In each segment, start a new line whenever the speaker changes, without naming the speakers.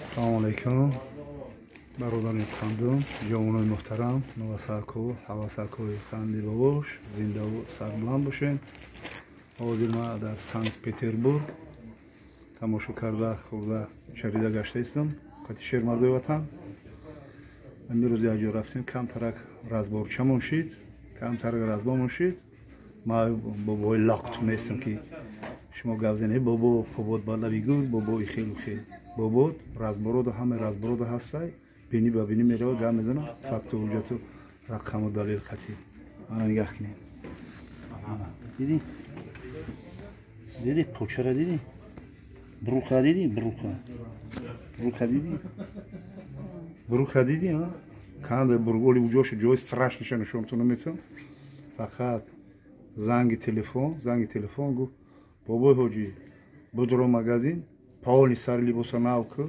Assalomu alaykum. Barodarim qandim, javonoy muhtaram, navasaku, havasaku qandi bobosh, zinda va sarbuland boshin. Hozir man dar Sankt-Peterburg тамошо карда хурда шарида гаштаистам. Қати шермардои ватан. Амирӯз як ҷо рафтем, камтарак разборчамон шид, камтарак разбомон шид. Ма бобои лақт местам ки шумо гап зане бобо побод балави гуд, бобои хелу хел. Бобод разборода ҳама разборода ҳастай. Бини ба бини мерава гап мезанам. Факту ҳуҷату рақаму далил қати. Ана нигоҳ кинед. Диди? Диди почара диди? Бруха диди? Бруха. Бруха диди? Бруха диди, а? Канда бурголи уҷош ҷои страшниша нишонту наметам. Фақат занги телефон гуфт бобои ҳоҷӣ будро магазин паоли сари либоса навку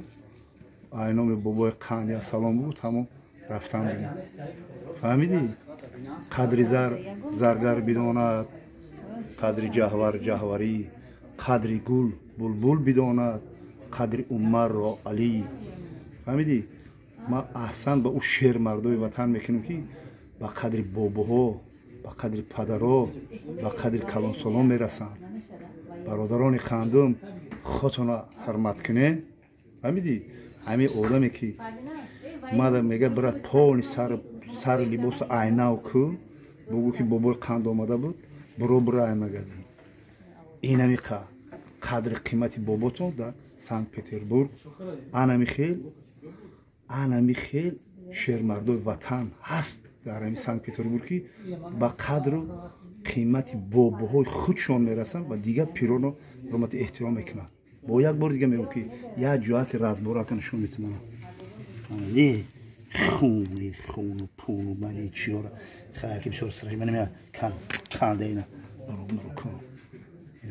айноми бобои қанд я салом буд ҳамон рафтан будем. Фаҳмидӣ? қадри заргар бидонад, қадри ҷаҳварӣ, қадри гул булбул бидонад, қадри умарро алӣ. Фаҳмидӣ? Ман аҳсан ба ӯ шермардои ватан мекунам ки ба қадри бобоҳо, ба қадри падаро, ба қадри калонсолон мерасанд. Бародарони қандум, худтонро ҳурмат кунед. Фаҳмидӣ? ҳамин одаме ки мада мега бирад пони сари либоса айнав ку бугӯ ки бобои қанд омада буд, биро бирай магазин. Инами қадри қимати боботон дар Санкт-Петербург анами хел шермардои ватан ҳаст дар ҳамин Санкт-Петербург ки ба қадру қимати бобоҳои худшон мерасанд ва дигар пироно ҳурмати эҳтиром мекунанд. Бо як бор дига мегӯям ки як ҷояки разборака нишон метавонам. хуну пуну бани чиёра хаяки бисёр страшно менам канда ина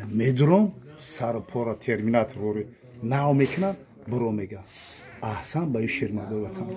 медуром сару пора терминатор вори нав мекунам биро мегам аҳсан ба ин шермардои ватан.